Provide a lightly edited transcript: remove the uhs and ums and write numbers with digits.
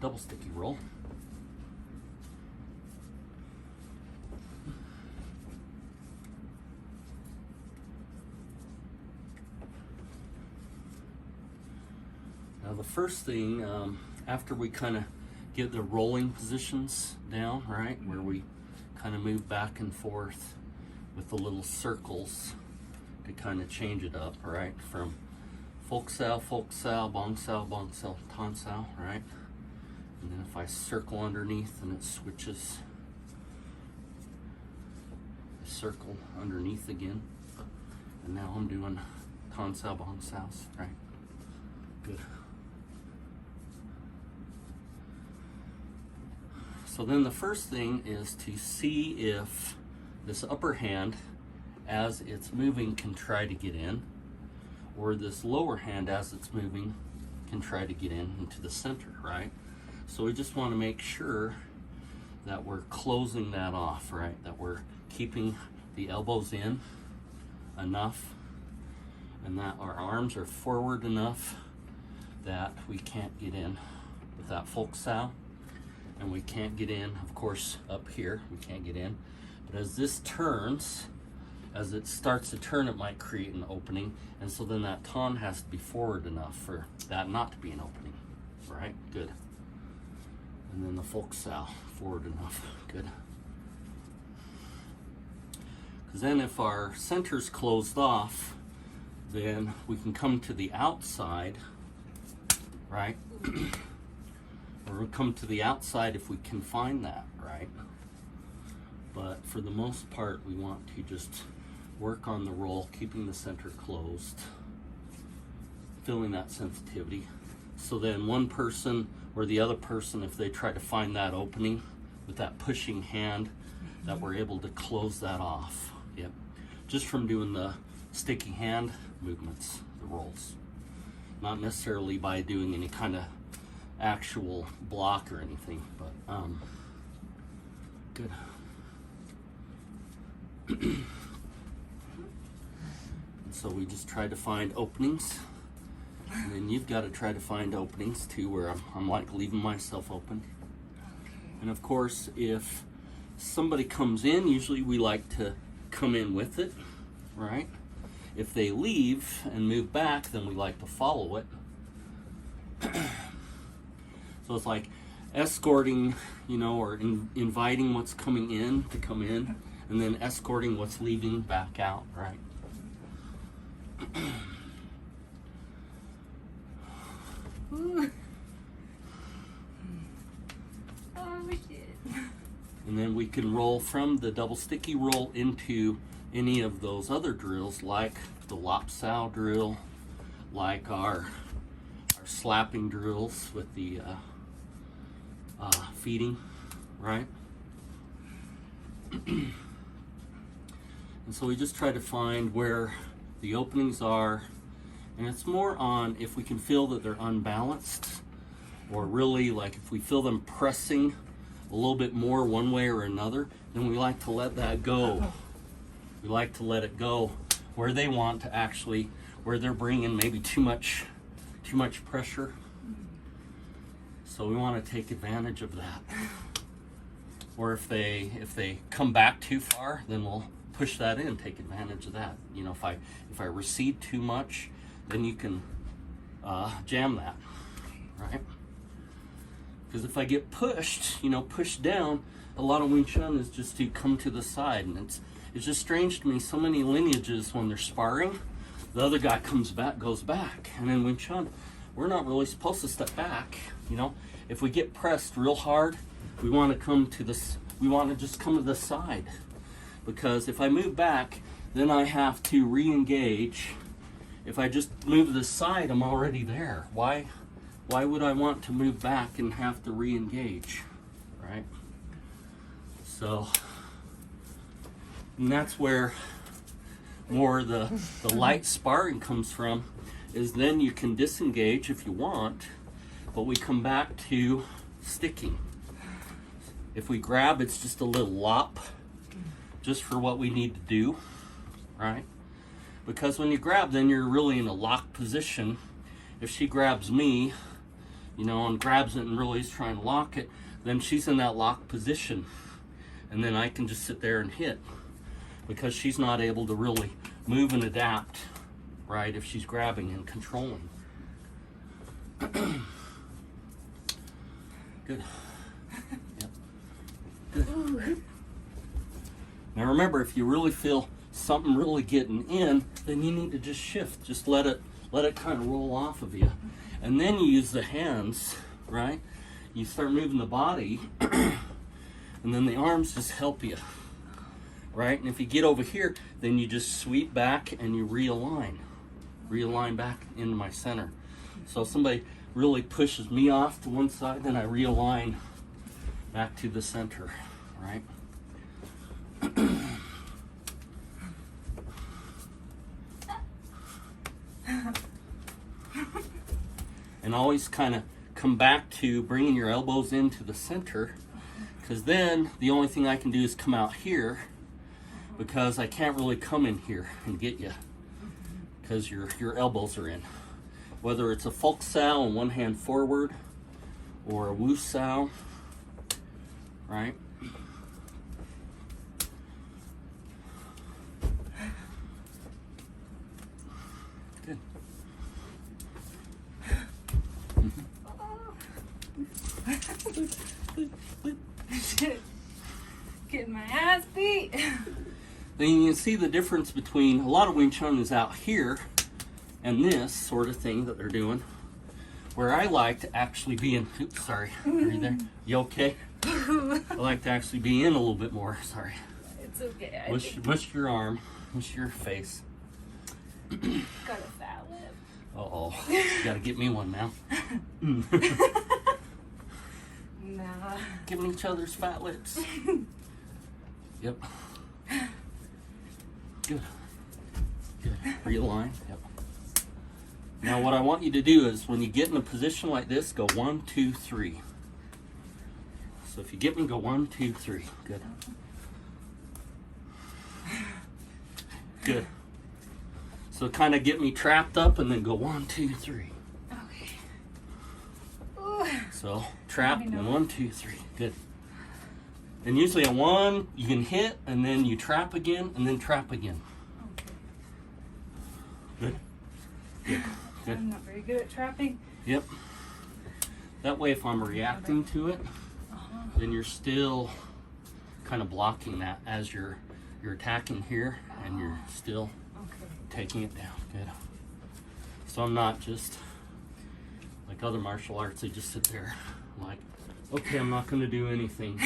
double sticky roll. Now the first thing, after we kind of get the rolling positions down, right, where we kind of move back and forth with the little circles to kind of change it up, right, from folk sao, bong sao, ton sao, right, and then if I circle underneath and it switches, I circle underneath again, and now I'm doing ton sao, bong saos, right, good. So then the first thing is to see if this upper hand, as it's moving, can try to get in, or this lower hand, as it's moving, can try to get in into the center, right? So we just want to make sure that we're closing that off, right? That we're keeping the elbows in enough, and that our arms are forward enough that we can't get in with that folk sao. And we can't get in, of course, up here, we can't get in. But as this turns, as it starts to turn, it might create an opening. And so then that ton has to be forward enough for that not to be an opening, right? Good. And then the folk sao, forward enough, good. Because then if our center's closed off, then we can come to the outside, right? Or we'll come to the outside if we can find that, right? But for the most part, we want to just work on the roll, keeping the center closed, feeling that sensitivity. So then one person or the other person, if they try to find that opening with that pushing hand, that we're able to close that off. Yep. Just from doing the sticky hand movements, the rolls. Not necessarily by doing any kind of actual block or anything, but good. So we just try to find openings, and then you've got to try to find openings too, where I'm like leaving myself open. And of course, if somebody comes in, usually we like to come in with it, right? If they leave and move back, then we like to follow it. So it's like escorting, you know, or inviting what's coming in to come in, and then escorting what's leaving back out, right? And then we can roll from the double sticky roll into any of those other drills, like the lop sao drill, like our slapping drills with the feeding, right? And so we just try to find where the openings are, and it's more on if we can feel that they're unbalanced, or really like if we feel them pressing a little bit more one way or another, then we like to let that go. We like to let it go where they want to actually, where they're bringing maybe too much pressure. So we want to take advantage of that. Or if they come back too far, then we'll push that in, take advantage of that. You know, if I recede too much, then you can jam that, right? Because if I get pushed, you know, pushed down, a lot of Wing Chun is just to come to the side, and it's just strange to me. So many lineages, when they're sparring, the other guy comes back, goes back, and in Wing Chun, we're not really supposed to step back. You know, if we get pressed real hard, we want to come to this. We want to just come to the side, because if I move back, then I have to re-engage. If I just move to the side, I'm already there. Why would I want to move back and have to re-engage, right? So, and that's where more the light sparring comes from, is then you can disengage if you want, but we come back to sticking. If we grab, it's just a little lop, just for what we need to do, right? Because when you grab, then you're really in a locked position. If she grabs me, you know, and grabs it and really is trying to lock it, then she's in that locked position. And then I can just sit there and hit, because she's not able to really move and adapt, right, if she's grabbing and controlling. Good. Yep. Good. Now remember, if you really feel something really getting in, then you need to just shift. Just let it kind of roll off of you. And then you use the hands, right? You start moving the body, and then the arms just help you, right? And if you get over here, then you just sweep back and you realign back into my center. So if somebody really pushes me off to one side, then I realign back to the center, right? And always kind of come back to bringing your elbows into the center, because then the only thing I can do is come out here, because I can't really come in here and get you, because your elbows are in. Whether it's a folk Sao and one hand forward, or a Wu Sao, right? Good. Getting my ass beat. Then you can see the difference between, a lot of Wing Chun is out here and this sort of thing that they're doing, where I like to actually be in, oops, sorry, are you there? You okay? I like to actually be in a little bit more, sorry. It's okay. Mush your arm, mush your face. Got a fat lip. Uh-oh, you gotta get me one now. Nah. Giving each other's fat lips. Yep. Good. Good. Realign. Yep. Now what I want you to do is, when you get in a position like this, go 1, 2, 3. So if you get me, go 1, 2, 3. Good. Good. So kind of get me trapped up and then go 1, 2, 3. Okay. Ooh. So trap and 1, 2, 3. Good. And usually on 1 you can hit, and then you trap again, and then trap again. Okay. Good. Good. Good. I'm not very good at trapping. Yep. That way, if I'm reacting to it, then you're still kind of blocking that as you're attacking here, and you're still taking it down. Good. So I'm not just like other martial arts. They just sit there like, okay, I'm not going to do anything.